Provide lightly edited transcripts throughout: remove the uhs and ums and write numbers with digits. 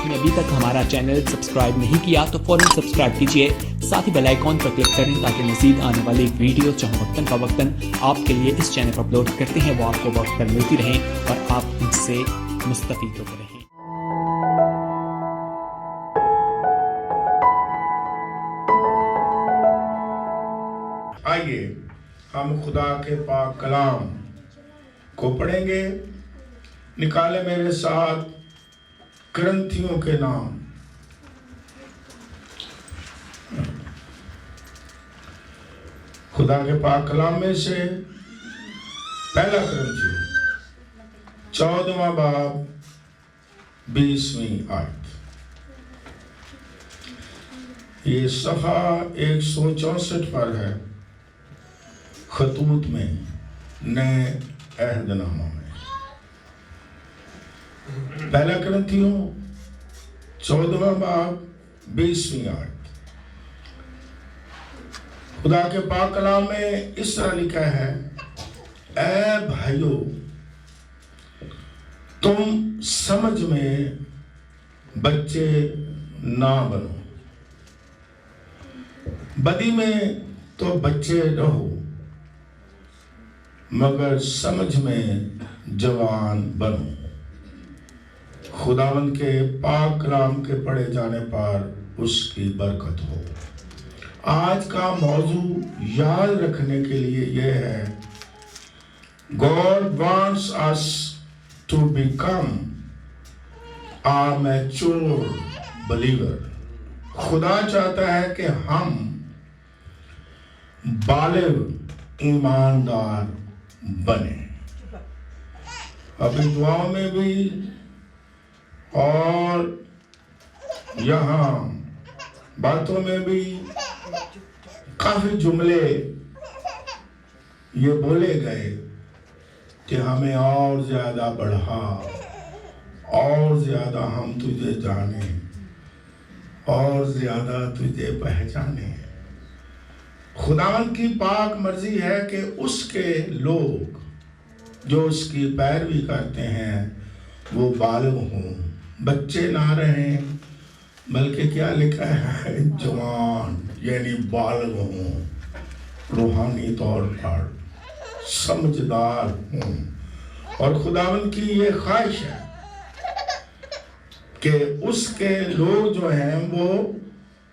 آپ نے ابھی تک ہمارا چینل سبسکرائب نہیں کیا تو فوراً سبسکرائب کیجئے، ساتھ ہی بیل آئیکن پر کلک کریں تاکہ مزید آنے والی ویڈیو جہاں وقتاً فوقتاً آپ کے لیے اس چینل پر اپلوڈ کرتے ہیں وہ آپ کو وقت پر ملتی رہیں اور آپ ان سے مستفید ہوتے رہیں۔ آئیے ہم خدا کے پاک کلام کو پڑھیں گے۔ نکالے میرے ساتھ کرنتھیوں کے نام۔ خدا کے پاک کلام میں سے پہلا کرنتھیوں 14واں باب 20ویں آیت۔ یہ صفحہ 164 پر ہے، خطوط میں، نئے عہد نامہ میں۔ پہلا کرنتھیوں 14واں باب 20ویں آیت۔ خدا کے پاک کلام میں اس طرح لکھا ہے، اے بھائیو تم سمجھ میں بچے نہ بنو، بدی میں تو بچے رہو مگر سمجھ میں جوان بنو۔ خداوند کے پاک کلام کے پڑھے جانے پر اس کی برکت ہو۔ آج کا موضوع یاد رکھنے کے لیے یہ ہے، God wants us to become a mature believer۔ خدا چاہتا ہے کہ ہم بالغ ایماندار بنے۔ ابھی دعاؤں میں بھی اور یہاں باتوں میں بھی کافی جملے یہ بولے گئے کہ ہمیں اور زیادہ بڑھا، اور زیادہ ہم تجھے جانیں، اور زیادہ تجھے پہچانے۔ خداوند کی پاک مرضی ہے کہ اس کے لوگ جو اس کی پیروی کرتے ہیں وہ بالغ ہوں، بچے نہ رہیں، بلکہ کیا لکھا ہے، جوان، یعنی بالغ ہوں، روحانی طور پر سمجھدار ہوں۔ اور خداوند کی یہ خواہش ہے کہ اس کے لوگ جو ہیں وہ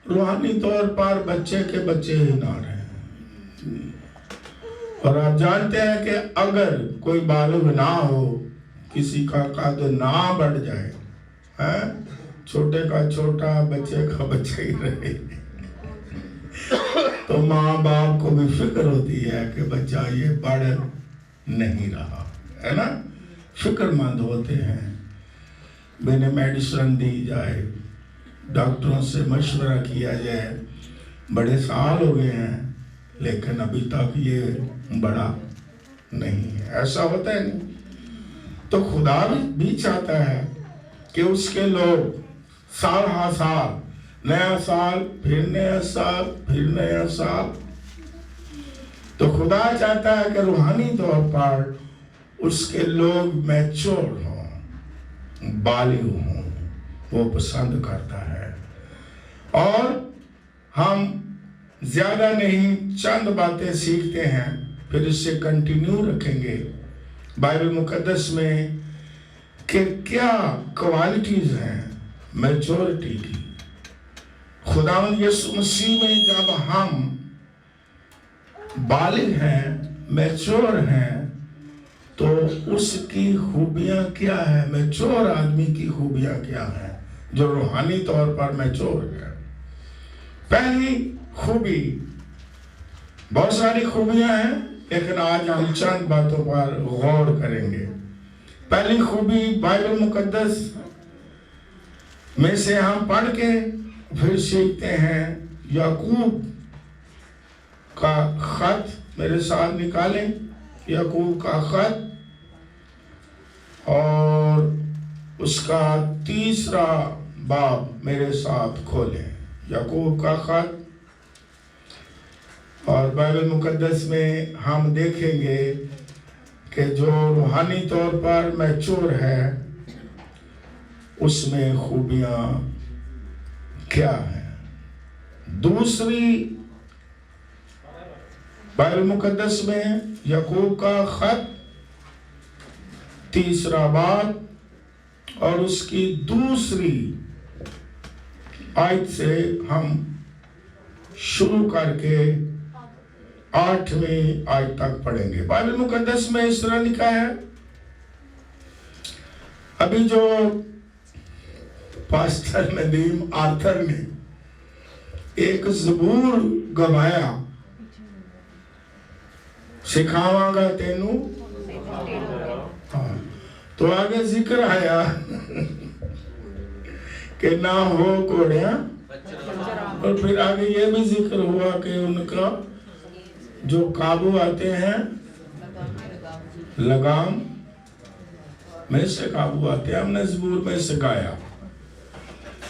روحانی طور پر بچے کے بچے ہی نہ رہیں۔ اور آپ جانتے ہیں کہ اگر کوئی بالغ نہ ہو، کسی کا قد نہ بڑھ جائے، چھوٹے کا چھوٹا، بچے کا بچہ ہی رہے، تو ماں باپ کو بھی فکر ہوتی ہے کہ بچہ یہ بڑھ نہیں رہا، ہے نا؟ فکر مند ہوتے ہیں، انہیں میڈیسن دی جائے، ڈاکٹروں سے مشورہ کیا جائے، بڑے سال ہو گئے ہیں لیکن ابھی تک یہ بڑا نہیں ہے، ایسا ہوتا ہے نہیں؟ تو خدا بھی چاہتا ہے کہ اس کے لوگ سال ہا سال، نیا سال، پھر نیا سال، پھر نیا سال، تو خدا چاہتا ہے کہ روحانی طور پر اس کے لوگ میچور ہوں، بالغ ہوں، وہ پسند کرتا ہے۔ اور ہم زیادہ نہیں، چند باتیں سیکھتے ہیں، پھر اس سے کنٹینیو رکھیں گے بائبل مقدس میں کہ کیا کوالٹیز ہیں میچورٹی کی۔ خداوند یسوع مسیح میں جب ہم بالغ ہیں، میچور ہیں، تو اس کی خوبیاں کیا ہیں؟ میچور آدمی کی خوبیاں کیا ہیں جو روحانی طور پر میچور ہے؟ پہلی خوبی، بہت ساری خوبیاں ہیں لیکن آج ہم چند باتوں پر غور کریں گے۔ پہلی خوبی بائبل مقدس میں سے ہم پڑھ کے پھر سیکھتے ہیں، یعقوب کا خط میرے ساتھ نکالیں، یعقوب کا خط اور اس کا 3 باب میرے ساتھ کھولیں، یعقوب کا خط۔ اور بائبل مقدس میں ہم دیکھیں گے کہ جو روحانی طور پر میچور ہے اس میں خوبیاں کیا ہیں؟ دوسری بائبل مقدس میں یعقوب کا خط 3 باب اور اس کی دوسری آیت سے ہم شروع کر کے 8ویں آیت تک پڑھیں گے۔ بائبل مقدس میں اس طرح لکھا ہے، ابھی جو پاسٹر ندیم آرتھر نے ایک زبور گوایا، سکھاواں گا تینوں، تو آگے ذکر آیا کہ نہ ہو کوڑیاں، اور پھر آگے یہ بھی ذکر ہوا کہ ان کا جو قابو آتے ہیں لگام میں سے قابو آتے ہیں، ہم نے زبور میں سے گایا۔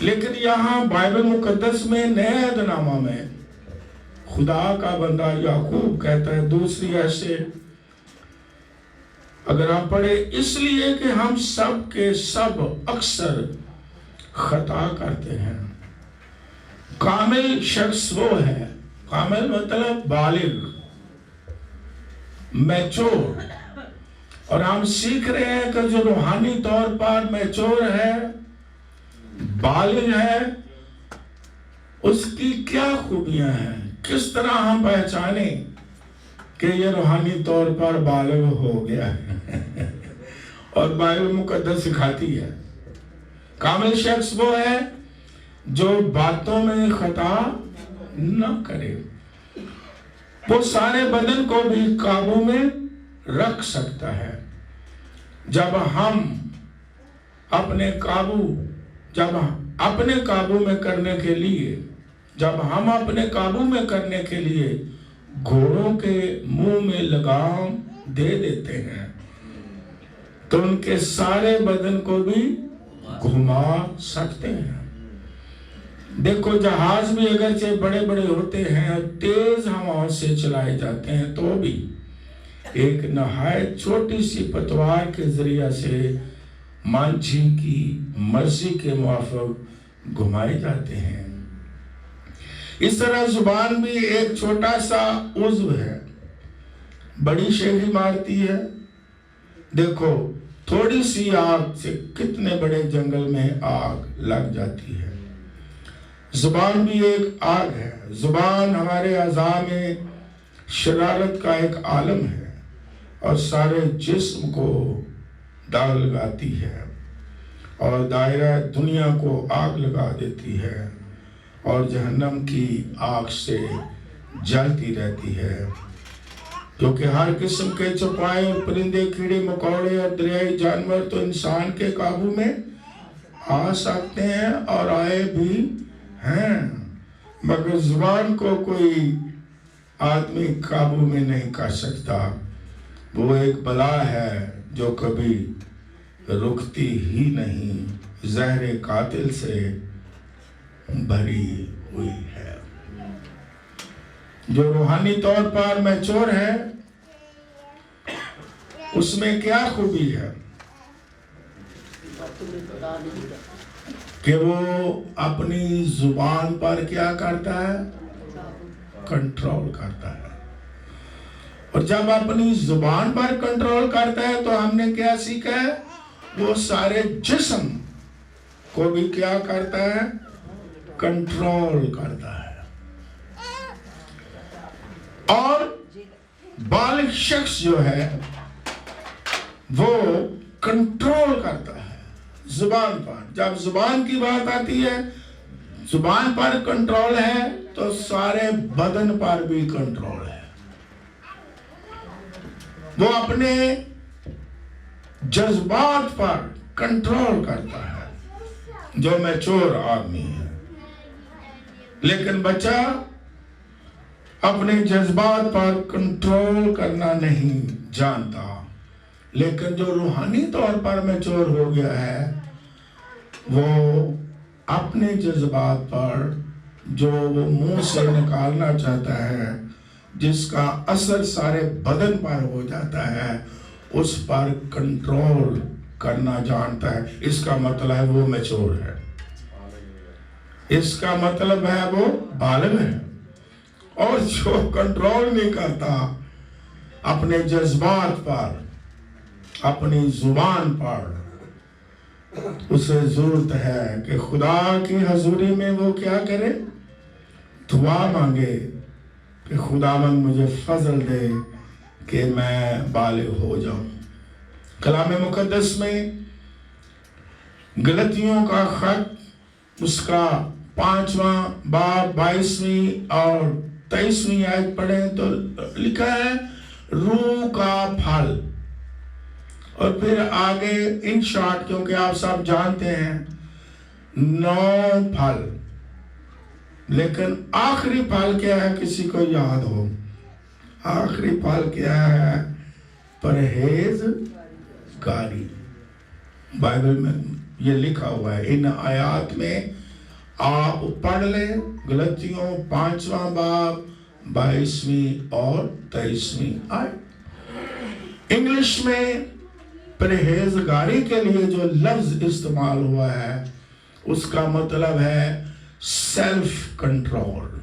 لیکن یہاں بائبل مقدس میں نئے عہد نامہ میں خدا کا بندہ یعقوب کہتا ہے دوسری ایسے، اگر آپ پڑھیں، اس لیے کہ ہم سب کے سب اکثر خطا کرتے ہیں۔ کامل شخص وہ ہے، کامل مطلب بالغ، میچور، اور ہم سیکھ رہے ہیں کہ جو روحانی طور پر میچور ہے، بالغ ہے، اس کی کیا خوبیاں ہیں، کس طرح ہم پہچانیں کہ یہ روحانی طور پر بالغ ہو گیا ہے اور بائبل مقدس سکھاتی ہے کامل شخص وہ ہے جو باتوں میں خطا نہ کرے، وہ سارے بدن کو بھی قابو میں رکھ سکتا ہے۔ جب ہم اپنے قابو میں کرنے کے لیے گھوڑوں کے منہ میں لگام دے دیتے ہیں تو ان کے سارے بدن کو بھی گھما سکتے ہیں۔ دیکھو، جہاز بھی اگرچہ بڑے بڑے ہوتے ہیں اور تیز ہواؤں سے چلائے جاتے ہیں تو بھی ایک نہایت چھوٹی سی پتوار کے ذریعہ سے مانجھی کی مرضی کے موافق گھمائے جاتے ہیں۔ اس طرح زبان بھی ایک چھوٹا سا عضو ہے، بڑی شیخی مارتی ہے۔ دیکھو، تھوڑی سی آگ سے کتنے بڑے جنگل میں آگ لگ جاتی ہے۔ زبان بھی ایک آگ ہے۔ زبان ہمارے اعضاء میں شرارت کا ایک عالم ہے اور سارے جسم کو داغ لگاتی ہے اور دائرہ دنیا کو آگ لگا دیتی ہے اور جہنم کی آگ سے جلتی رہتی ہے، کیونکہ ہر قسم کے چوپائے اور پرندے، کیڑے مکوڑے اور دریائی جانور تو انسان کے قابو میں آ سکتے ہیں اور آئے بھی ہیں، مگر زبان کو کوئی آدمی قابو میں نہیں کر سکتا۔ وہ ایک بلا ہے جو کبھی رکتی ہی نہیں، زہر قاتل سے بھری ہوئی ہے۔ جو روحانی طور پر میچور ہے، اس میں کیا خوبی ہے کہ وہ اپنی زبان پر کیا کرتا ہے؟ کنٹرول کرتا ہے۔ اور جب اپنی زبان پر کنٹرول کرتا ہے تو ہم نے کیا سیکھا ہے؟ وہ سارے جسم کو بھی کیا کرتا ہے؟ کنٹرول کرتا ہے۔ اور بالغ شخص جو ہے وہ کنٹرول کرتا ہے زبان پر۔ جب زبان کی بات آتی ہے، زبان پر کنٹرول ہے تو سارے بدن پر بھی کنٹرول ہے۔ وہ اپنے جذبات پر کنٹرول کرتا ہے جو میچور آدمی ہے، لیکن بچہ اپنے جذبات پر کنٹرول کرنا نہیں جانتا۔ لیکن جو روحانی طور پر میچور ہو گیا ہے، وہ اپنے جذبات پر جو وہ منہ سے نکالنا چاہتا ہے، جس کا اثر سارے بدن پر ہو جاتا ہے، اس پر کنٹرول करना जानता है, इसका मतलब है वो मैच्योर है, इसका मतलब है वो बालिग है। और जो कंट्रोल नहीं करता अपने जज्बात पर, अपनी जुबान पर, उसे जरूरत है कि खुदा की हजूरी में वो क्या करे, दुआ मांगे कि खुदावंद मुझे फजल दे कि मैं बालिग हो जाऊं। कलाम मुकद्दस में गलतियों का खत उसका 5वां बाब 22वीं और 23वीं आयत पढ़ें तो लिखा है रूह का फल। और फिर आगे इन शॉर्ट, क्योंकि आप सब जानते हैं 9 फल, लेकिन आखिरी फल क्या है किसी को याद हो? आखिरी फल क्या है? परहेजगारी। बाइबल में ये लिखा हुआ है, इन आयात में आप पढ़ लें, गलतियों 5वां बाब 22वीं और 23वीं आयत। इंग्लिश में परहेजगारी के लिए जो लफ्ज इस्तेमाल हुआ है उसका मतलब है सेल्फ कंट्रोल।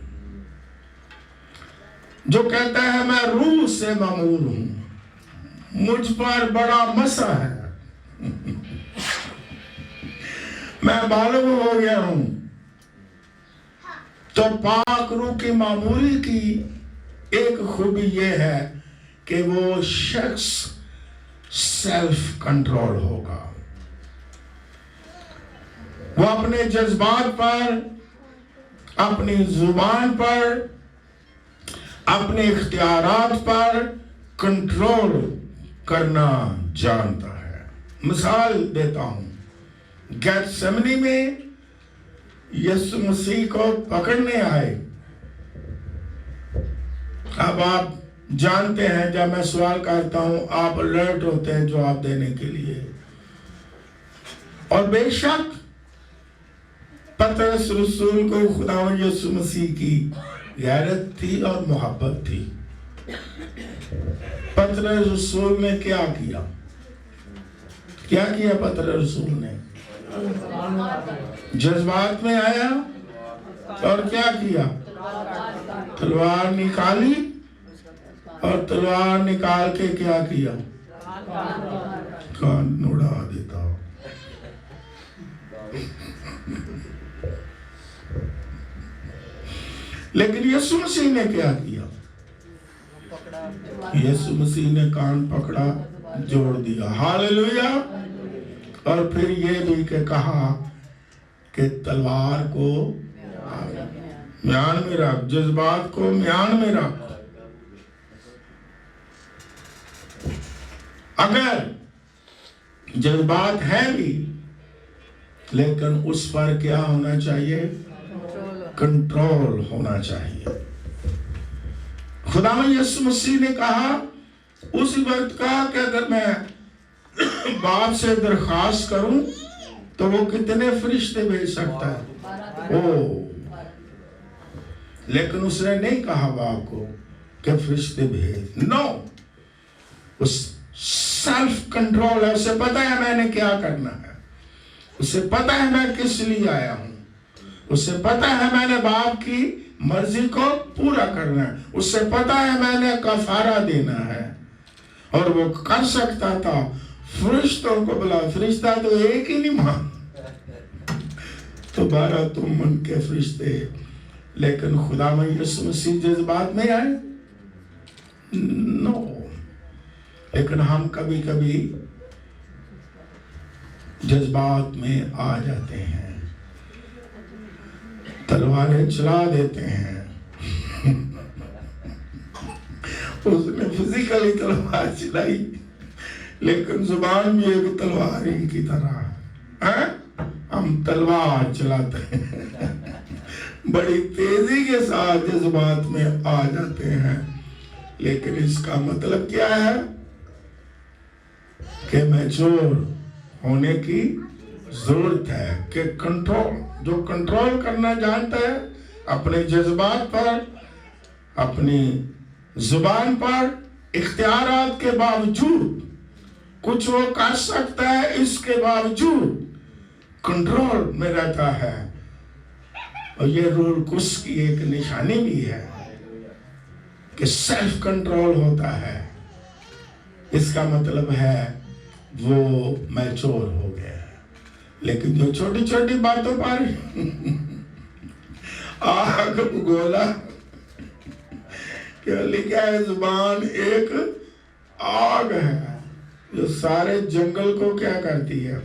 जो कहता है मैं रूह से मामूर हूं, मुझ पर बड़ा मसा है, मैं बालिग हो गया हूं, तो पाक रूह की मामूली की एक खूबी यह है कि वो शख्स सेल्फ कंट्रोल होगा। वो अपने जज्बात पर, अपनी जुबान पर, अपने इख्तियारात पर कंट्रोल करना जानता है। मिसाल देता हूं, गेत्सेमनी में यीशु मसीह को पकड़ने आए। अब आप जानते हैं जब मैं सवाल करता हूं आप अलर्ट होते हैं जवाब देने के लिए। और बेशक पतरस रसूल को खुदावंद यीशु मसीह की गैरत थी और मोहब्बत थी। पतरस रसूल ने क्या किया? क्या किया पतरस रसूल ने? जज्बात में आया और क्या किया? तलवार निकाली और तलवार निकाल के क्या किया? कान उड़ा देता। लेकिन यीशु मसीह ने क्या किया? यीशु मसीह ने कान पकड़ा, जोड़ दिया। हालेलुया। और फिर ये भी के कहा कि तलवार को म्यान में रख, जज्बात को म्यान में रख। अगर जज्बात है भी, लेकिन उस पर क्या होना चाहिए? कंट्रोल होना चाहिए। खुदावंद यीशु मसीह ने कहा उस वक्त का कि अगर मैं बाप से दरखास्त करूं तो वो कितने फरिश्ते भेज सकता है? ओ, लेकिन उसने नहीं कहा बाप को कि फरिश्ते भेज। नो, उस सेल्फ कंट्रोल है। उसे पता है मैंने क्या करना है, उसे पता है मैं किस लिए आया हूं, उसे पता है मैंने बाप की मर्जी को पूरा करना है, उसे पता है मैंने कफारा देना है। और वो कर सकता था। फरिश्तों को बुला, फरिश्ता तो एक ही नहीं मान, तो 12 तुम मन के फरिश्ते। लेकिन खुदावंद यीशु मसीह जज्बात में आए? नो। लेकिन हम कभी कभी जज्बात में आ जाते हैं, तलवारें चला देते हैं। उसने फिजिकली तलवार चलाई, लेकिन जुबान भी एक तलवार ही की तरह है। हम तलवार चलाते हैं, बड़ी तेजी के साथ जज्बात में आ जाते हैं। लेकिन इसका मतलब क्या है? कि मैच्योर होने की जरूरत है। कि कंट्रोल, जो कंट्रोल करना जानता है अपने जज्बात पर, अपनी जुबान पर, इख्तियारात के बावजूद कुछ वो कर सकता है, इसके बावजूद कंट्रोल में रहता है। और ये रूल कुश की एक निशानी भी है कि सेल्फ कंट्रोल होता है। इसका मतलब है वो मैच्योर हो गया है। लेकिन जो छोटी छोटी बातों पर आग गोला, क्या लिखा है, जुबान एक आग है जो सारे जंगल को क्या करती है,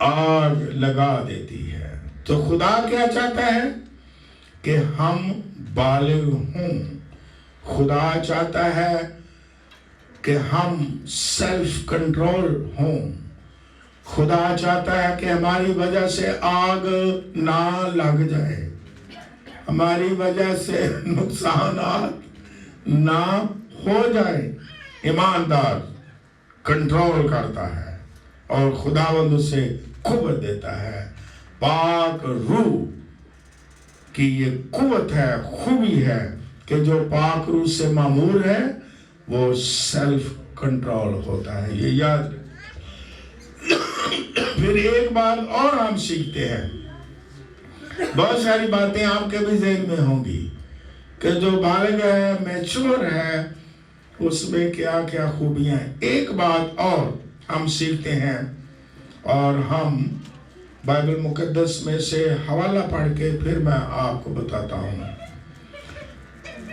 आग लगा देती है। तो खुदा क्या चाहता है कि हम बालिग हों। खुदा चाहता है कि हम सेल्फ कंट्रोल हों। खुदा चाहता है कि हमारी वजह से आग ना लग जाए, हमारी वजह से नुकसान ना हो जाए। ईमानदार कंट्रोल करता है और खुदावंद उसे कुव्वत देता है। पाक रूह की ये कुव्वत है, खूबी है कि जो पाक रूह से मामूर है वो सेल्फ कंट्रोल होता है। ये याद। फिर एक बात और हम सीखते हैं, बहुत सारी बातें आपके भी ज़हन में होंगी कि जो बालिग है, मैच्योर है, उसमें क्या क्या खूबियां हैं। एक बात और हम सीखते हैं और हम बाइबल मुकद्दस में से हवाला पढ़ के फिर मैं आपको बताता हूँ।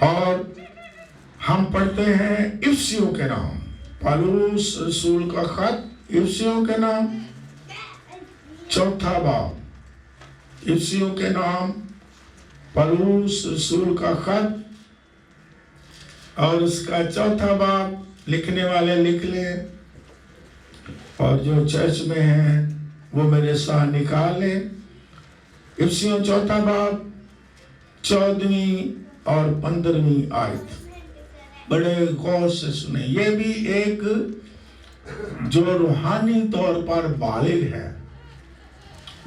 और हम पढ़ते हैं इफिसियों के नाम, पौलुस रसूल का खत इफिसियों के नाम, 4 बाब, इफिसियों के नाम, पौलुस रसूल का खत और उसका 4 बाब। लिखने वाले लिख लें और जो चर्च में हैं वो मेरे साथ निकाल लें। इफिसियों 4 बाब 14वीं और 15वीं आयत बड़े गौर से सुने। ये भी एक जो रूहानी तौर पर बालिग है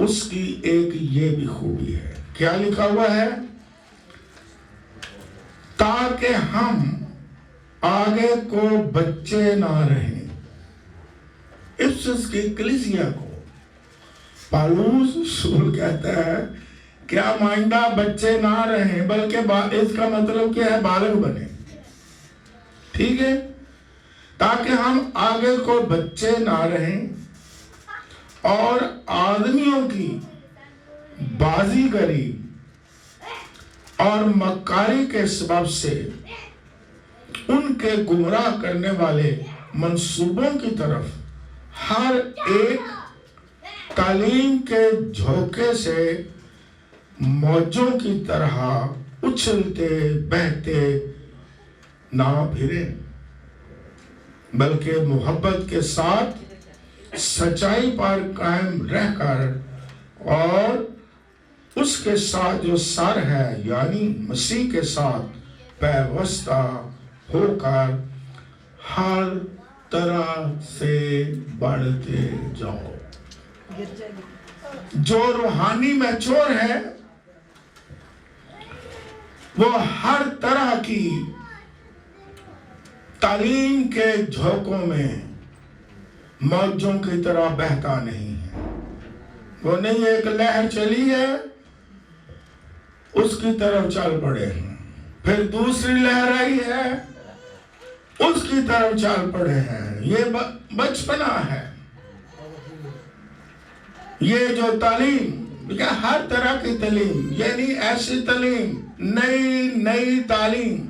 उसकी एक ये भी खूबी है। क्या लिखा हुआ है? ताकि हम आगे को बच्चे ना रहें। इफिसस की कलीसिया को पौलुस रसूल कहता है क्या माइंडा बच्चे ना रहें, बल्कि इसका मतलब क्या है, बालक बने। ठीक है, ताकि हम आगे को बच्चे ना रहें और आदमियों की बाजीगरी और मक्कारी के सबब से उनके गुमराह करने वाले मंसूबों की तरफ हर एक तालीम के झोंके से मौजों की तरह उछलते बहते ना फिरे, बल्कि मोहब्बत के साथ सच्चाई पर कायम रहकर और उसके साथ जो सर है यानी मसीह के साथ पैवस्ता होकर हर तरह से बढ़ते जाओ। जो रूहानी मैच्योर है वो हर तरह की तालीम के झोंकों में मौजों की तरह बहता नहीं है। वो नहीं एक लहर चली है उसकी तरफ चल पड़े हैं, फिर दूसरी लहर आई है उसकी तरफ चल पड़े हैं। ये बचपना है। ये जो तालीम, हर तरह की तालीम, यानी ऐसी तालीम, नई तालीम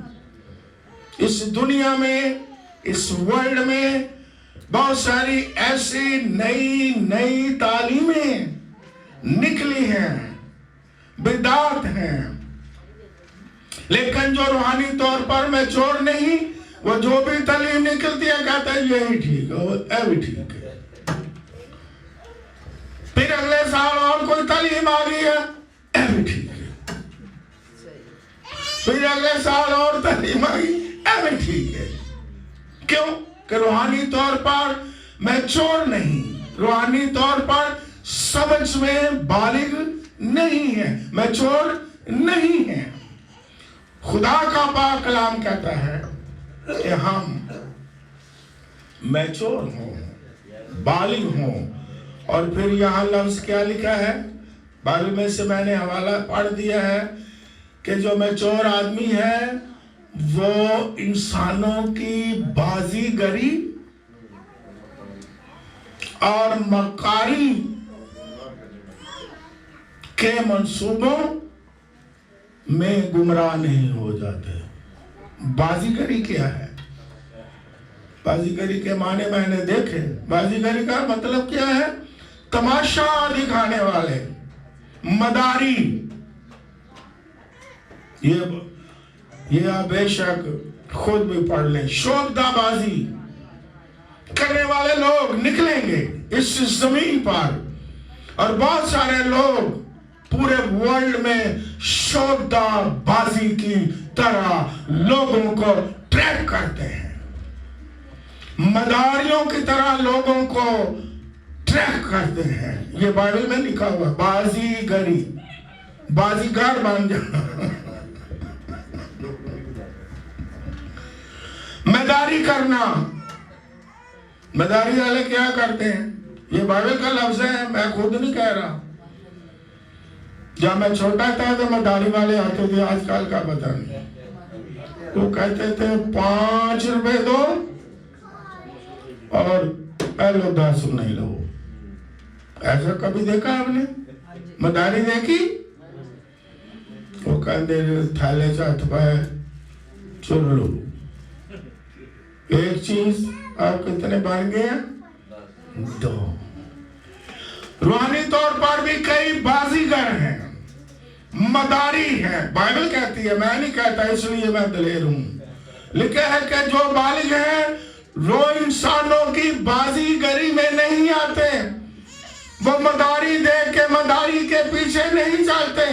इस दुनिया में, इस वर्ल्ड में बहुत सारी ऐसी नई तालीमें निकली हैं, बिदात हैं। लेकिन जो रूहानी तौर पर मैच्योर नहीं, वो जो भी तालीम निकलती है कहता है यही ठीक है, वो भी ठीक है। फिर अगले साल और कोई तालीम आ गई है, भी ठीक है। फिर अगले साल और तालीम आ गई, भी ठीक है। क्यों? कि रूहानी तौर पर मैच्योर नहीं, रूहानी तौर पर समझ में बालिग नहीं है, मैच्योर नहीं है। खुदा का पाक कलाम कहता है कि हम मैच्योर हों, बालिग हों। और फिर यहाँ लफ्ज क्या लिखा है, बाइबल में से मैंने हवाला पढ़ दिया है कि जो मैच्योर आदमी है वो इंसानों की बाजीगरी और मकारी के मंसूबों में गुमराह नहीं हो जाते। बाजीगरी क्या है? बाजीगरी के माने मैंने देखे। बाजीगरी का मतलब क्या है? तमाशा दिखाने वाले, मदारी। ये आप बेशक खुद भी पढ़ लें। शोभदाबाजी करने वाले लोग निकलेंगे इस जमीन पर, और बहुत सारे लोग पूरे वर्ल्ड में शोभदाबाजी की तरह लोगों को ट्रैक करते हैं, मदारियों की तरह लोगों को ट्रैक करते हैं। ये बाइबल में लिखा हुआ, बाजीगरी, बाजीगर बन जाना, मदारी करना। मदारी वाले क्या करते हैं? ये बाइबल का लफ्ज है, मैं खुद नहीं कह रहा। जब मैं छोटा था तो मदारी वाले आते थे, आजकल का पता नहीं। वो कहते थे 5 रुपए दो और पहले 10 नहीं लो। ऐसा कभी देखा आपने? मदारी देखी? वो कहते थैले से हाथ पाए चुन लो। एक चीज आप कितने बन गए? 2। रूहानी तौर पर भी कई बाजीगर हैं, मदारी हैं। बाइबल कहती है, मैं नहीं कहता इसलिए मैं दलेर हूं। लिखा है कि जो बालिग हैं वो इंसानों की बाजीगरी में नहीं आते। वो मदारी देख के मदारी के पीछे नहीं चलते।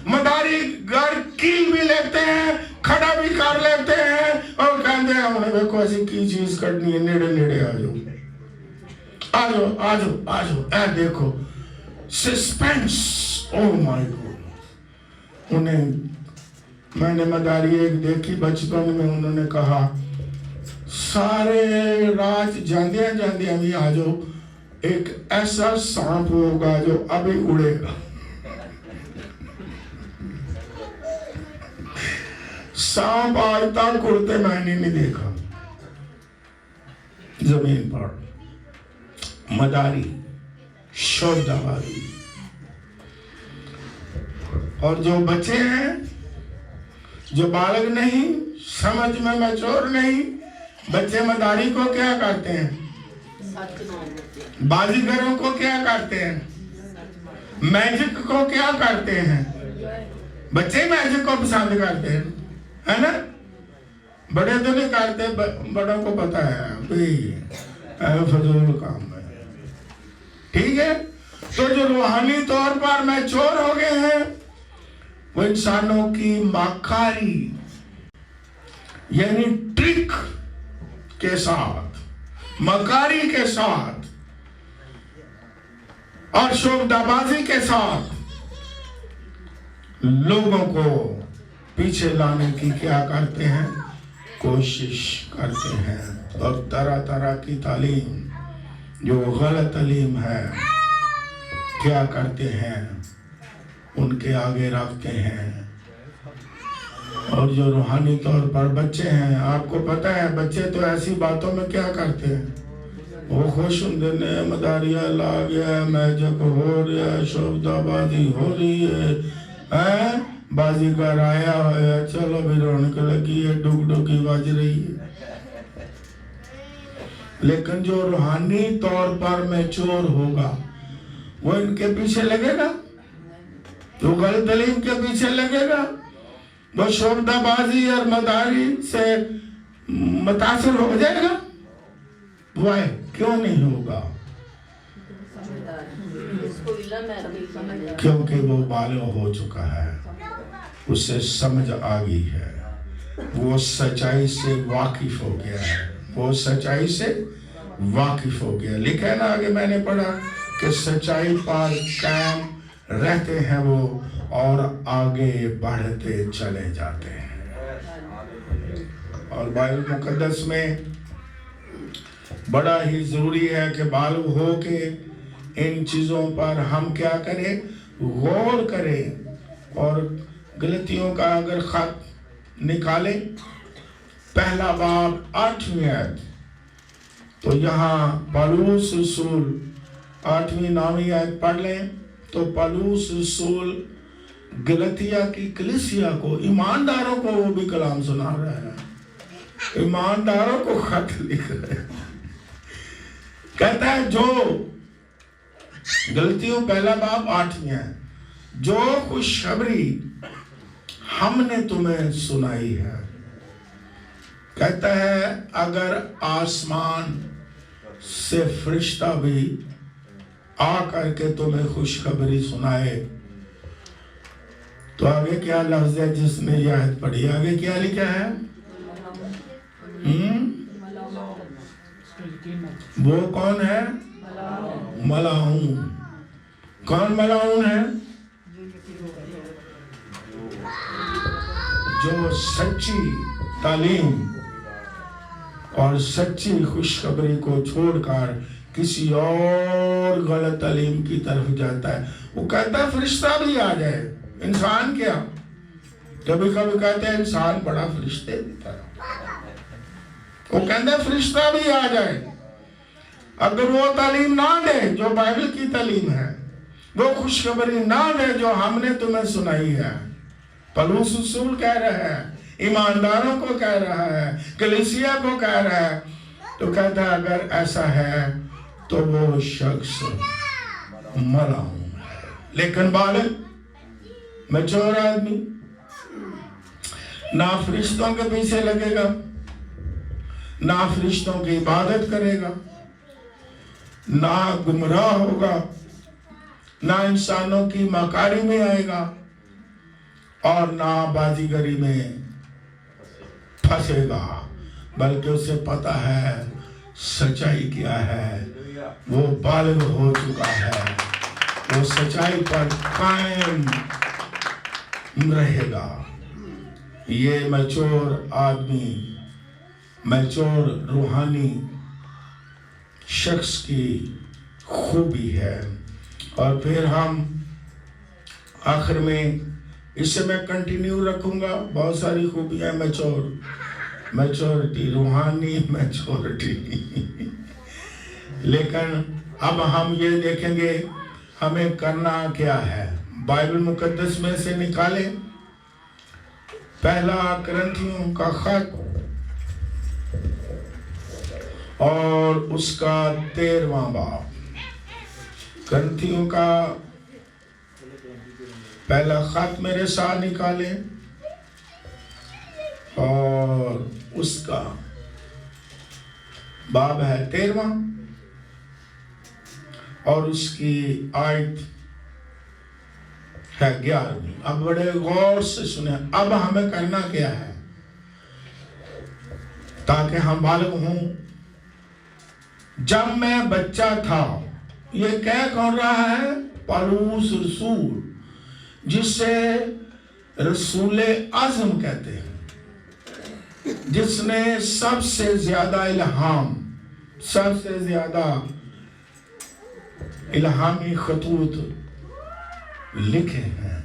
मदारी घर कील भी लेते हैं, खड़ा भी कर लेते हैं और कहते हैं हमने देखो ऐसी की चीज करनी है, नेड़े नेड़े आ जाओ, आ जाओ, आ जाओ, आ जाओ। ऐ देखो सस्पेंस, ओ माय गॉड। उन्हें मैंने मदारी एक देखी बचपन में, उन्होंने कहा सारे रात जांदिया जांदिया भी आ जाओ, एक ऐसा सांप होगा जो अभी उड़ेगा। सांप आज तक उड़ते मैंने नहीं देखा जमीन पर। मदारी, शोभदाबाजी। और जो बच्चे हैं, जो बालक नहीं, समझ में मैच्योर नहीं, बच्चे मदारी को क्या करते हैं? बाजीगरों को क्या करते हैं? मैजिक को क्या करते हैं? बच्चे मैजिक को पसंद करते हैं, है ना? बड़े तो नहीं करते, बड़ों को पता है भाई फजूल काम है। ठीक है? तो जो रूहानी तौर पर मैच्योर हो गए हैं वो इंसानों की मकारी यानी ट्रिक के साथ, मकारी के साथ और शोभदाबाजी के साथ लोगों को पीछे लाने की क्या करते हैं? कोशिश करते हैं। और तरह तरह की तालीम जो गलत तालीम है क्या करते हैं? उनके आगे रखते हैं। और जो रूहानी तौर पर बच्चे हैं, आपको पता है बच्चे तो ऐसी बातों में क्या करते हैं? वो खुश होंगे ने मदारिया ला गया, मैजिक हो रहा है, शोभदाबाजी हो रही है, बाजीगर आया है, चलो भी रौनक लगी है, डुग डुगी बज रही है। लेकिन जो रूहानी तौर पर मैच्योर होगा वो इनके पीछे लगेगा, जो गलत तालीम के पीछे लगेगा, वो शोभदाबाजी और मदारी से मुतासिर हो जाएगा। वाह, क्यों नहीं होगा? क्योंकि वो बालिग हो चुका है, उसे समझ आ गई है, वो सच्चाई से वाकिफ हो गया है, वो सच्चाई से वाकिफ हो गया। लिखा है ना आगे मैंने पढ़ा कि सच्चाई पर कायम रहते हैं वो और आगे बढ़ते चले जाते हैं। और बाइबल मुकद्दस में बड़ा ही ज़रूरी है कि बालग हो के इन चीज़ों पर हम क्या करें, गौर करें। और गलतियों का अगर खत निकालें, पहला बाब 8वीं आयत, तो यहाँ पौलुस रसूल 8वीं 9वीं आयत पढ़ लें, तो पौलुस रसूल गलतिया की कलीसिया को, ईमानदारों को वो भी कलाम सुना रहा है, ईमानदारों को खत लिख रहे हैं। कहता है जो गलतियों पहला बाब 8वीं है, जो खुशखबरी हमने तुम्हें सुनाई है। कहता है अगर आसमान से फरिश्ता भी आ करके तुम्हें खुशखबरी सुनाए, तो आगे क्या लफ्ज है जिसने यह आयत पढ़ी, आगे क्या लिखा है? वो कौन है? मलाऊन। कौन मलाऊन है? जो सच्ची तालीम और सच्ची खुशखबरी को छोड़कर किसी और गलत तालीम की तरफ जाता है। वो कहता है फरिश्ता भी आ जाए, इंसान क्या, कभी कभी कहते हैं इंसान बड़ा फरिश्ते देता है, वो कहते हैं फरिश्ता भी आ जाए, अगर वो तालीम ना दे जो बाइबल की तालीम है, वो खुशखबरी ना दे जो हमने तुम्हें सुनाई है। पौलुस रसूल कह रहा है, ईमानदारों को कह रहा है, कलीसिया को कह रहा है, तो कहता है अगर ऐसा है तो वो शख्स मलाऊन है। लेकिन बालक मैच्योर आदमी ना फरिश्तों के पीछे लगेगा, ना फरिश्तों की इबादत करेगा, ना गुमराह होगा, ना इंसानों की मकारी में आएगा, और ना बाजीगरी में फंसेगा, बल्कि उसे पता है सच्चाई क्या है, वो बालिग हो चुका है, वो सच्चाई पर कायम रहेगा। ये मैच्योर आदमी, मैच्योर रूहानी शख्स की खूबी है। और फिर हम आखिर में, इससे मैं कंटिन्यू रखूंगा, बहुत सारी खूबियां मैच्योरिटी, रूहानी मैच्योरिटी। लेकिन अब हम ये देखेंगे हमें करना क्या है। बाइबल मुकद्दस में से निकाले पहला करंथियों का खत और उसका 13वां बाब। करंथियों का पहला खत मेरे साथ निकाले और उसका बाब है 13वां और उसकी आयत है 11वीं। अब बड़े गौर से सुने, अब हमें करना क्या है ताकि हम बालग हों। जब मैं बच्चा था, ये कह कौन रहा है? पौलुस रसूल, जिसे रसूल आज़म कहते हैं, जिसने सबसे ज्यादा इल्हाम, सबसे ज्यादा इल्हामी खतूत लिखे हैं,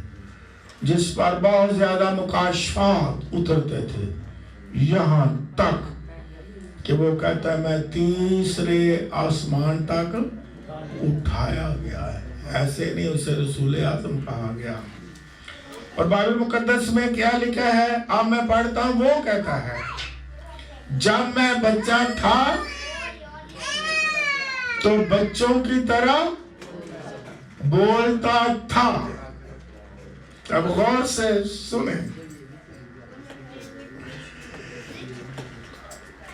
जिस पर बहुत ज्यादा मुकाशफात उतरते थे, यहाँ तक कि वो कहता है मैं तीसरे आसमान तक उठाया गया है। ऐसे नहीं उसे रसूल आज़म कहा गया। और बाइबल मुकद्दस में क्या लिखा है, अब मैं पढ़ता हूं। वो कहता है जब मैं बच्चा था तो बच्चों की तरह बोलता था। अब गौर से सुने,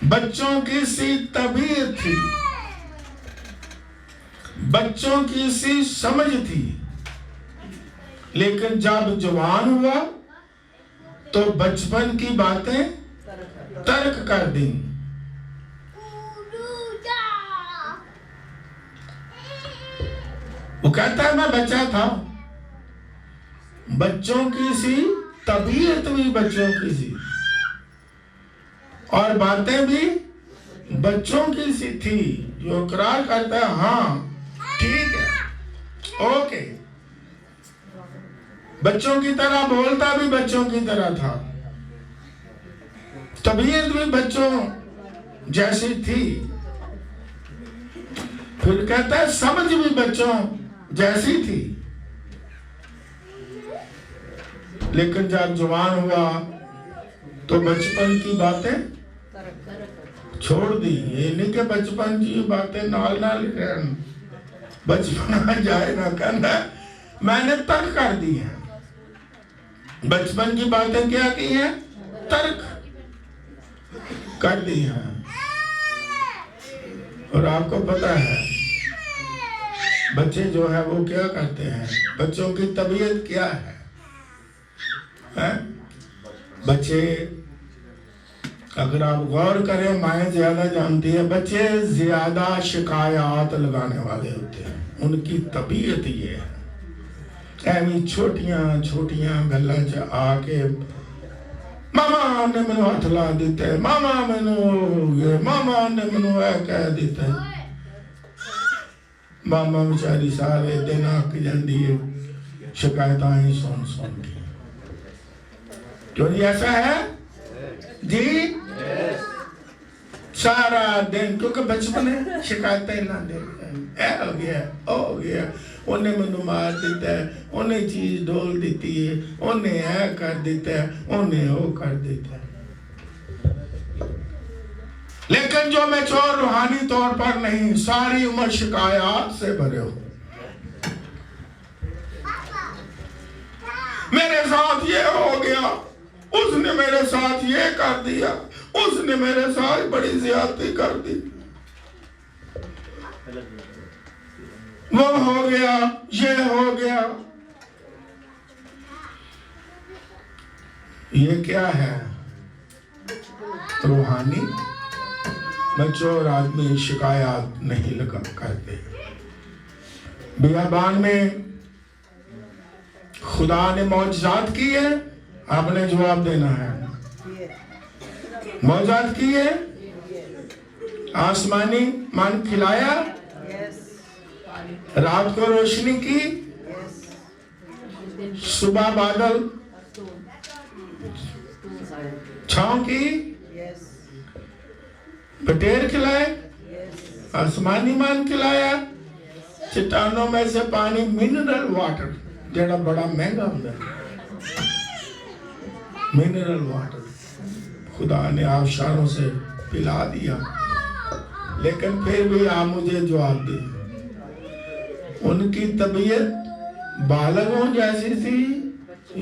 बच्चों की सी तबीयत थी, बच्चों की सी समझ थी, लेकिन जब जवान हुआ तो बचपन की बातें तर्क कर दी। वो कहता है मैं बच्चा था, बच्चों की सी तबीयत भी बच्चों की सी, और बातें भी بچوں کی سی تھی جو اقرار کرتا ہے ہاں ٹھیک ہے اوکے، بچوں کی طرح بولتا بھی بچوں کی طرح تھا، طبیعت بھی بچوں جیسی تھی، پھر کہتا ہے سمجھ بھی بچوں جیسی تھی، لیکن جب جوان ہوا تو بچپن کی باتیں چھوڑ دی. یہ نہیں کہ بچپن کی باتیں نال نال رہن، بچپن آ جائے نہ کہنا میں نے ترک کر دی ہیں. بچپن کی باتیں کیا کی ہیں؟ ترک کر دی ہیں. اور آپ کو پتا ہے بچے جو ہے وہ کیا کرتے ہیں، بچوں کی طبیعت کیا ہے؟ بچے اگر آپ غور کریں مائیں زیادہ جانتی ہیں، بچے زیادہ شکایات لگانے والے ہوتے ہیں، ان کی طبیعت یہ ہے. ایویں چھوٹیاں چھوٹیاں گلاں چ آ کے ماما نے مینوں ہاتھ لا دیتا ہے، ماما مینوں، ماما نے مینوں اے کہہ دیتا ہے. ماما بیچاری سارے دن آک جاندی ہے شکایتاں ہی سن سن کے. کیوں جی ایسا ہے جی؟ سارا دن، کیونکہ بچپن ہے شکایتیں نہ دے، اے ہو گیا او ہو گیا، انہیں مینوں مار دیتا ہے، انہیں چیز ڈول دیتی ہے، انہیں اے کر دیتا ہے، انہیں او کر دیتا ہے. لیکن جو میچور روحانی طور پر نہیں، ساری عمر شکایات سے بھرے ہو. میرے ساتھ یہ ہو گیا، اس نے میرے ساتھ یہ کر دیا، اس نے میرے ساتھ بڑی زیادتی کر دی، وہ ہو گیا، یہ ہو گیا. یہ کیا ہے؟ روحانی میچور آدمی شکایات نہیں لگا کرتے. بیابان میں خدا نے معجزات کی ہے، آپ نے جواب دینا ہے. معجزات کی ہے، آسمانی من کھلایا، رات کو روشنی کی، صبح بادل چھاؤں کی، بٹیر کھلائے، آسمانی مان کھلایا، چٹانوں میں سے پانی منرل واٹر جڑا بڑا مہنگا ہوتا ہے، منرل واٹر خدا نے آبشاروں سے پلا دیا. لیکن پھر بھی آپ مجھے جواب دیں، ان کی طبیعت بالغوں جیسی تھی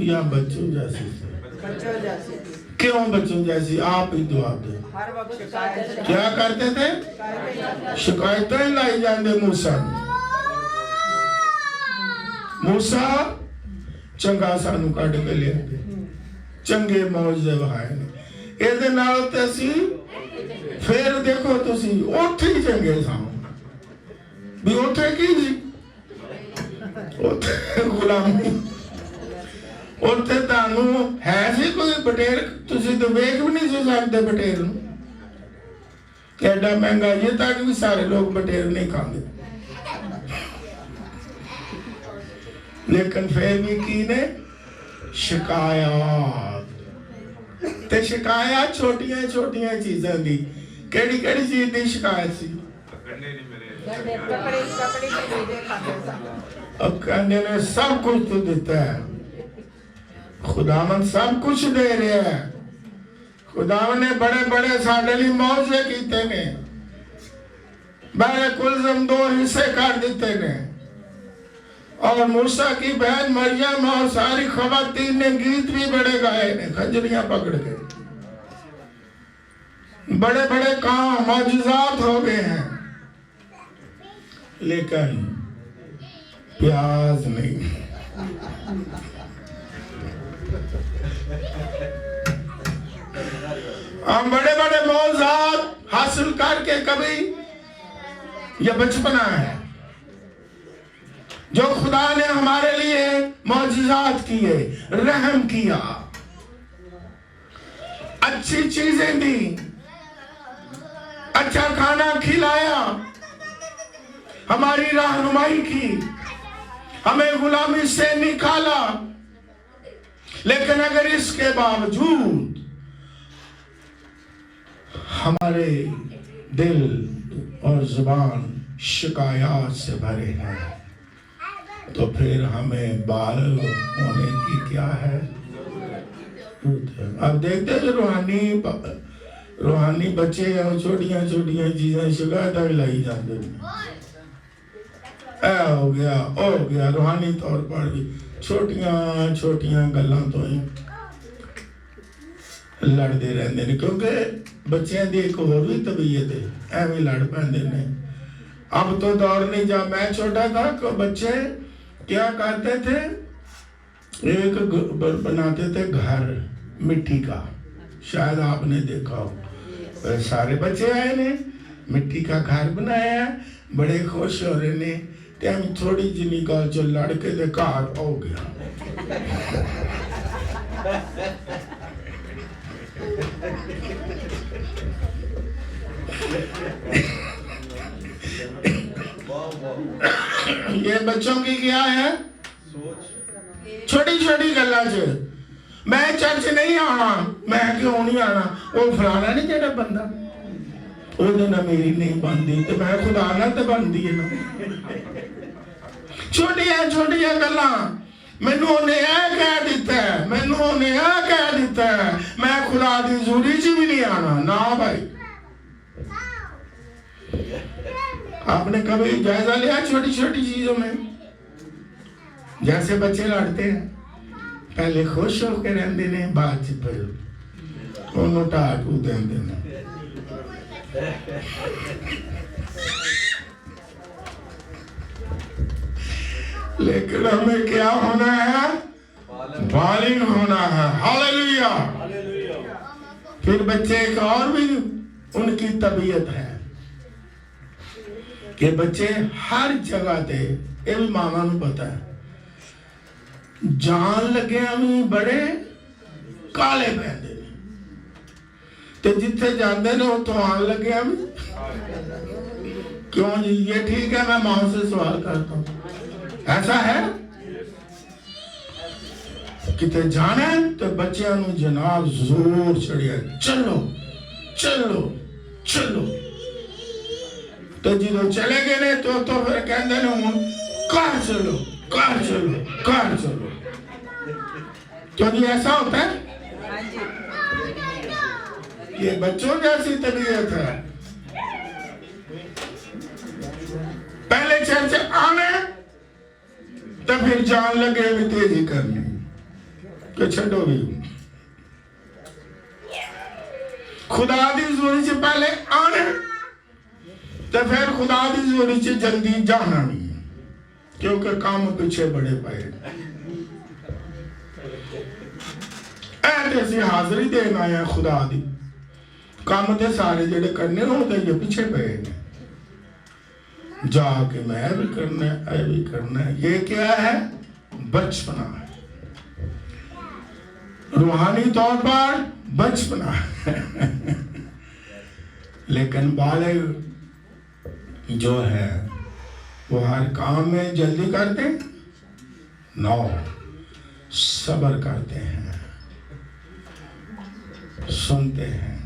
یا بچوں جیسی تھی؟ بچوں جیسی. کیوں بچوں جیسی؟ آپ ہی جواب دیں. ہر وقت شکایت کیا کرتے تھے؟ شکایتیں لائی جاندے. موسیٰ چنگا سانو کٹ کے لے آتے، چنگے معجزے وہائے نے. یہ دے نال تے اسی پھر دیکھو تسی اوتھے ہی چنگے ساں بھی. اوتھے کی جی؟ اوتھے غلامی، اوتھے تانوں ہے سی کوئی بٹیر؟ تسی تو ویکھ بھی نہیں سکتے بٹیر نوں، ایڈا مہنگا. یہ تک بھی سارے لوگ بٹیر نہیں کھاندے. لیکن پھر بھی کی نے شکایات، تے شکایات چھوٹیاں چھوٹیاں چیزیں دی. کیڑی کیڑی چیز دی شکایت سی؟ اب کہنے نے سب کچھ تو دیتا ہے، خداوند سب کچھ دے رہا ہے. خداوند نے بڑے بڑے ساڈے لئی معجزے کیتے نے، بہر کلزم 2 حصے کر دیتے نے، اور موسیٰ کی بہن مریم اور ساری خواتین نے گیت بھی بڑے گائے نے خنجریاں پکڑ کے. بڑے بڑے کام معجزات ہو گئے ہیں، لیکن پیاز نہیں. ہم بڑے بڑے معجزات حاصل کر کے کبھی، یہ بچپنا ہے جو خدا نے ہمارے لیے معجزات کیے، رحم کیا، اچھی چیزیں دی، अच्छा खाना खिलाया, हमारी रहनुमाई की, हमें गुलामी से निकाला। लेकिन अगर इसके बावजूद हमारे दिल और जुबान शिकायत से भरे हैं, तो फिर हमें बाल होने की क्या है? अब देखते हैं रूहानी बच्चे हैं, छोटियां छोटियां चीजें शिकायत लाई जाते हैं, हो गया रूहानी तौर पर भी छोटियां छोटियां गल्लां तो ही लड़ते रहते हैं, क्योंकि बच्चों की एक होर भी तबीयत है, एवं लड़ पैंदे ने। अब तो दौर नहीं, जब मैं छोटा था तो बच्चे क्या करते थे, एक बनाते थे घर मिट्टी का, शायद आपने देखा हो। सारे बच्चे आए ने, मिट्टी का घर बनाया, बड़े खुश हो रहे ने, ते हम थोड़ी जिनी गल चो लड़ के ते घर हो गया। ये बच्चों की क्या है? छोटी छोटी गल्ला च मैं चर्च नहीं आना, मैं क्यों नहीं आना, वो फलाना नहीं जेड़ा बंदा ਉਹਦੇ ਨਾਲ ਮੇਰੀ ਨਹੀਂ ਬਣਦੀ ਤੇ ਮੈਂ ਖੁਦਾ ਨਾਲ ਤੇ ਬਣਦੀ ਹੈ ਨਾ। ਛੋਟੀਆਂ ਛੋਟੀਆਂ ਗੱਲਾਂ ਮੈਨੂੰ ਉਹਨੇ ਇਹ ਕਹਿ ਦਿੱਤਾ, ਮੈਨੂੰ ਉਹਨੇ ਇਹ ਕਹਿ ਦਿੱਤਾ, ਮੈਂ ਖੁਦਾ ਦੀ ਹਜ਼ੂਰੀ 'ਚ ਵੀ नहीं आना। ना भाई, आपने कभी जायजा लिया छोटी छोटी चीजों में? जैसे बच्चे लड़ते हैं, पहले खुश होकर रहते हैं, बाद च फिर उन्होंने टाटू देंदे ने। लेकिन हमें क्या होना है? बालिग होना है। हालेलुया। फिर बच्चे एक और भी उनकी तबीयत है कि बच्चे हर जगह ते, ये भी मामा नूं पता है, जान लगे भी बड़े काले पैंदे ने, ते जिथे जाते ने उतो आन लगे भी। क्यों जी? ये ठीक है, मैं मां से सवाल करता हूं, ऐसा है? किते जाना है तो बच्चों नूं जनाब जोर चढ़िया, चलो चलो चलो, तो जो चले गए ने तो फिर कहते ने हुण घर चलो घर चलो घर चलो। क्यों जी ऐसा होता है? ये बच्चों जैसी तबीयत है। पहले चर्च आने तो फिर जान लगे भी तेजी करनी कि छो भी। खुदा दी हज़ूरी से पहले आने तो फिर खुदा दी हज़ूरी से जल्दी जाना नहीं, क्योंकि काम पीछे बड़े पाए। ऐसे हाजिरी देना है खुदा दी, काम ते सारे जेड़े करने होते ये पीछे पे जाके मैं भी करना है, भी करना है। ये क्या है? बचपना है, रूहानी तौर पर बचपना है। लेकिन बालिग जो है वो हर काम में जल्दी करते हैं, नौ सब्र करते हैं, सुनते हैं,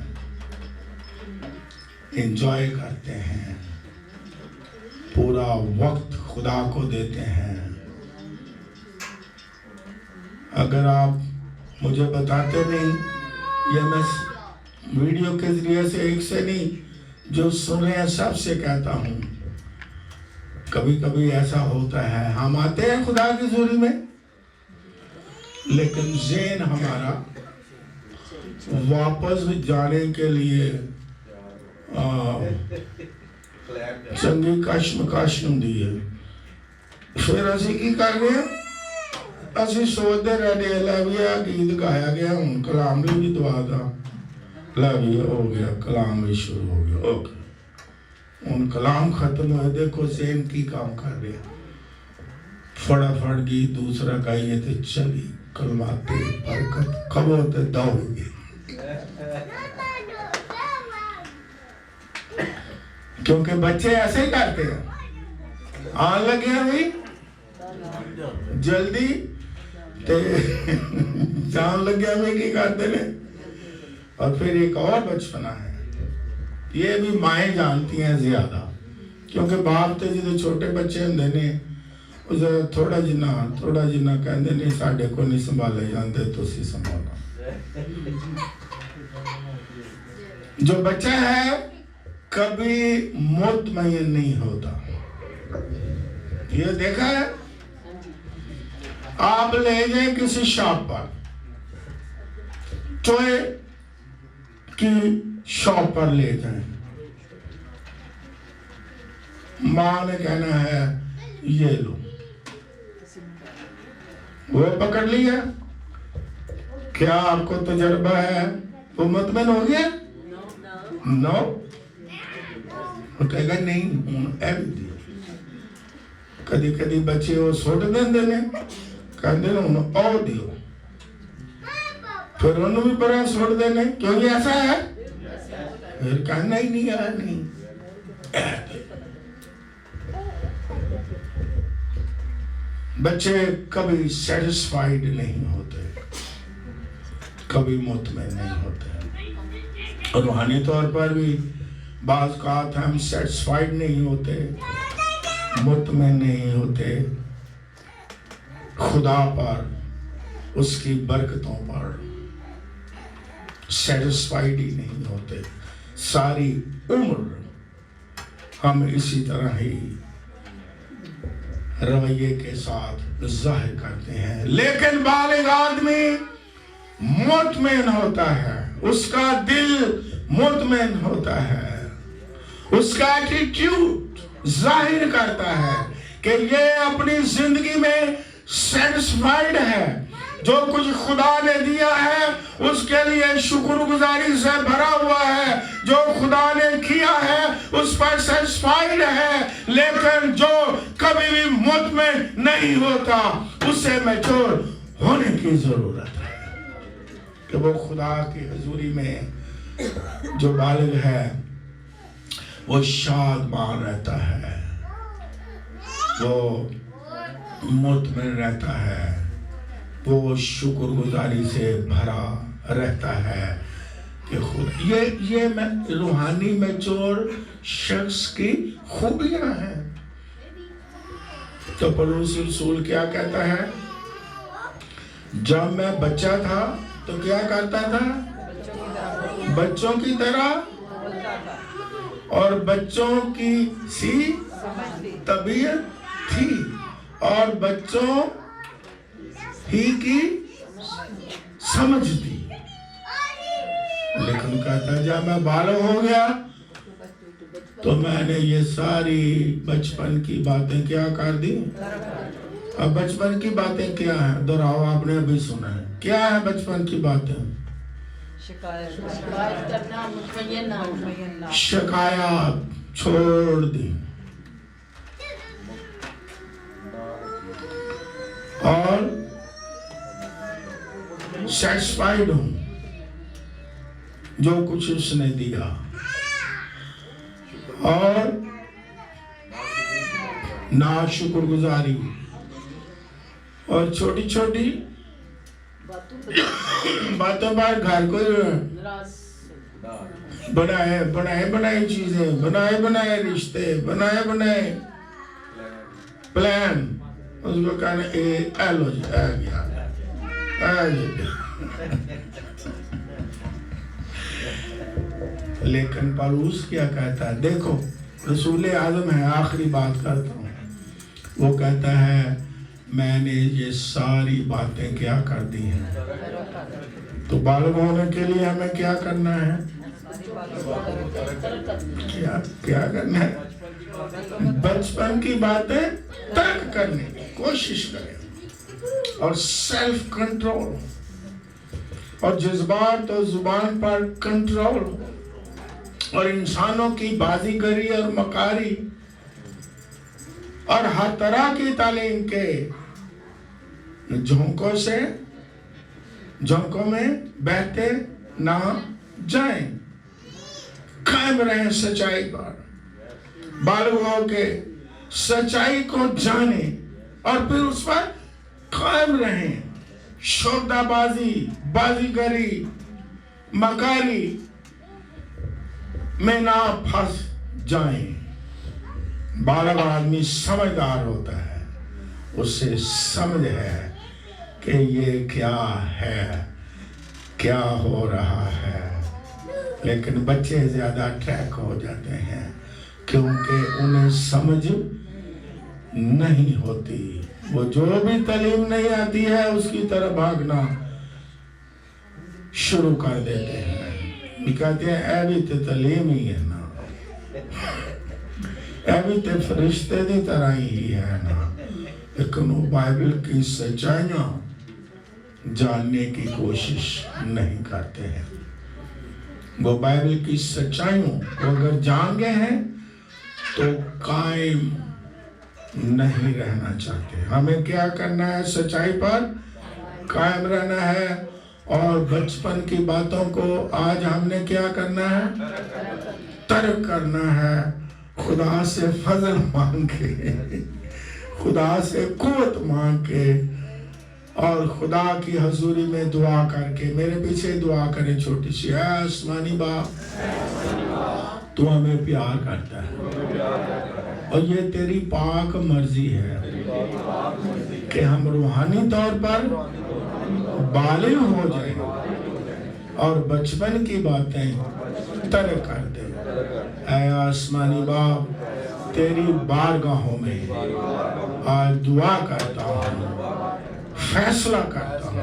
एंजॉय करते हैं, पूरा वक्त खुदा को देते हैं। अगर आप मुझे बताते नहीं, या मैं वीडियो के जरिए से एक से नहीं, जो सुन रहे हैं सबसे कहता हूँ, कभी कभी ऐसा होता है हम आते हैं खुदा की हज़ूरी में, लेकिन ज़हन हमारा वापस जाने के लिए चंगी कशमकश हुंदी है। फिर असी की कर रहे हैं? असी सोचते रहने लै भी गीत गाया गया, हूँ कलाम भी दुआ दा, लै भी हो गया, कलाम भी शुरू हो गया, ओके हूँ कलाम खत्म हो। देखो ज़हन की काम कर रहे हैं, फटाफट गीत दूसरा गाइए तो चली कलमाते बरकत खबो ते दौड़ गई। کیونکہ بچے ایسے ہی کرتے ہیں, آن لگے ہیں بھی جلدی تے جان لگے ہمیں کی کرتے ہیں. اور پھر ایک اور بچپنا ہے, یہ بھی مائیں جانتی ہیں زیادہ, کیونکہ باپ تے جدے چھوٹے بچے ہوندے نے تھوڑا جنا کہندے نے ساڈے کو نہیں سنبھالے جاندے, تسی سنبھالو. جو بچہ ہے کبھی مطمئن نہیں ہوتا, یہ دیکھا ہے. آپ لے جائیں کسی شاپ پر, ٹوئے کی شاپ پر لے جائیں, ماں نے کہنا ہے یہ لو, وہ پکڑ لیا. کیا آپ کو تجربہ ہے, وہ مطمئن ہو گیا؟ نو, وہ کہے گا نہیں ایوی. کدی کدی بچے وہ سوٹ دیں دینے کہندے نے انہوں او دیو, پھر انہوں بھی پڑھا سوٹ دینے, کیوں یہ ایسا ہے؟ پھر کہنا ہی نہیں ہے نہیں. بچے کبھی سیٹسفائیڈ نہیں ہوتے, کبھی مطمئن نہیں ہوتے. اور روحانی طور پر بھی بعض اوقات ہم سیٹسفائیڈ نہیں ہوتے, مطمئن نہیں ہوتے خدا پر, اس کی برکتوں پر سیٹسفائیڈ ہی نہیں ہوتے. ساری عمر ہم اسی طرح ہی رویے کے ساتھ ظاہر کرتے ہیں. لیکن بالغ آدمی مطمئن ہوتا ہے, اس کا دل مطمئن ہوتا ہے, اس کا ایٹیٹیوڈ ظاہر کرتا ہے کہ یہ اپنی زندگی میں سیٹسفائیڈ ہے. جو کچھ خدا نے دیا ہے اس کے لیے شکر گزاری سے بھرا ہوا ہے. جو خدا نے کیا ہے اس پر سیٹسفائیڈ ہے. لیکن جو کبھی بھی مطمئن نہیں ہوتا, اسے میچور ہونے کی ضرورت ہے کہ وہ خدا کی حضوری میں جو بالغ ہے وہ شادمان رہتا ہے, وہ مطمئن رہتا ہے, وہ شکر گزاری سے بھرا رہتا ہے کہ خود یہ روحانی میچور شخص کی خوبیاں ہیں. تو پولس رسول کیا کہتا ہے, جب میں بچہ تھا تو کیا کرتا تھا, بچوں کی طرح, اور بچوں کی سی طبیعت تھی, اور بچوں ہی کی سمجھ تھی. لیکن کہتا ہے جب میں بالغ ہو گیا تو میں نے یہ ساری بچپن کی باتیں کیا کر دی. اب بچپن کی باتیں کیا ہیں, دہراؤ, آپ نے ابھی سنا ہے. کیا ہے بچپن کی باتیں؟ شکایات چھوڑ دی اور سیٹسفائیڈ ہوں جو کچھ اس نے دیا, اور ناشکر گزاری اور چھوٹی چھوٹی باتوں پر گھر کو بنائے چیزیں, بنائے رشتے, بنائے پلان, اس کو کہنا ایلو جی آ گیا. لیکن پالوس کیا کہتا ہے, دیکھو رسول اعظم ہے, آخری بات کرتا ہوں, وہ کہتا ہے میں نے یہ ساری باتیں کیا کر دی ہیں. تو بالغ ہونے کے لیے ہمیں کیا کرنا ہے, کیا کرنا ہے, بچپن کی باتیں ترک کرنے کی کوشش کریں, اور سیلف کنٹرول اور جذبات اور زبان پر کنٹرول اور انسانوں کی بازیگری اور مکاری اور ہر طرح کی تعلیم کے جھونکوں میں بہتے نہ جائیں. قائم رہیں سچائی پر, बालक हो के सच्चाई को जाने और फिर उस पर कायम रहें। शोधाबाजी, बाजीगरी, मकारी में ना फंस जाएं। बालक आदमी समझदार होता है, उसे समझ है कि ये क्या है, क्या हो रहा है। लेकिन बच्चे ज्यादा ट्रैक हो जाते हैं क्योंकि उन्हें समझ नहीं होती। वो जो भी तालीम नहीं आती है उसकी तरफ भागना शुरू कर देते हैं। कहते हैं ऐ भी तो तालीम ही है ना, ऐ भी तो फरिश्ते की तरह ही है ना, लेकिन वो बाइबल की सच्चाइयां जानने की कोशिश नहीं करते हैं। वो बाइबल की सच्चाइयों को अगर जान गए हैं तो कायम नहीं रहना चाहते। हमें क्या करना है? सच्चाई पर कायम रहना है। और बचपन की बातों को आज हमने क्या करना है? तर्क करना है। खुदा से फजल मांग के, खुदा से कुव्वत मांग के और खुदा की हजूरी में दुआ करके। मेरे पीछे दुआ करें छोटी सी। आसमानी बाप, तू हमें प्यार करता है और ये तेरी पाक मर्जी है कि हम रूहानी तौर पर बालिग हो जाएं और बचपन की बातें तर्क कर दे। ऐ आसमानी बाप, तेरी बारगाहों में आज दुआ करता हूँ, फैसला करता हूँ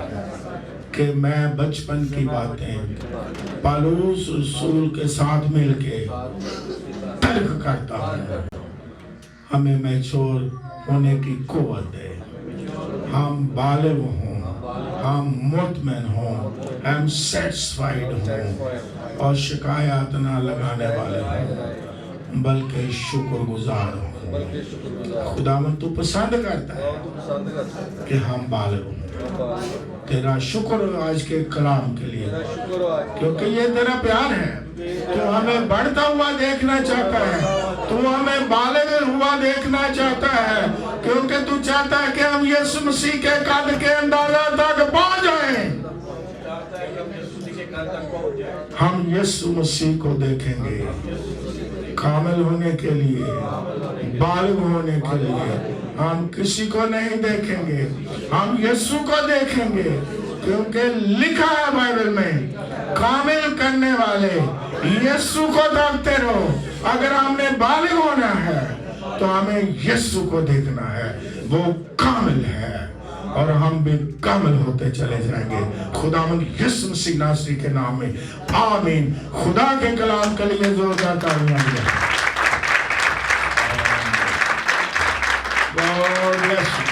कि मैं बचपन की बातें पौलुस रसूल के साथ मिलके तर्क करता हूँ। हमें मैच्योर होने की कुव्वत दे, हम बालिग हों, हम मुतमईन हों, हम सेटिस्फाइड हों और शिकायत ना लगाने वाले हों बल्कि शुक्रगुजार हों। खुदावंद तू पसंद करता है कि हम बालिग हों। तेरा शुक्र आज के कलाम के लिए, क्योंकि ये तेरा प्यार है। तू हमें बढ़ता हुआ देखना चाहता है, तू हमें बालिग हुआ देखना चाहता है, क्योंकि तू चाहता है कि हम यीशु मसीह के कद के अंदाजा तक पहुंच जाएं। हम यीशु मसीह को देखेंगे कामिल होने के लिए, बालिग होने के लिए। हम किसी को नहीं देखेंगे, हम यीशु को देखेंगे, क्योंकि लिखा है बाइबल में, कामिल करने वाले यीशु को देखते रहो। अगर हमने बालिग होना है तो हमें यीशु को देखना है, वो कामिल है और हम भी कामिल होते चले जाएंगे। खुदावंद यीशु मसीह नासरी के नाम में आमीन। खुदा के कलाम के लिए जोरदार तालियां। God bless you.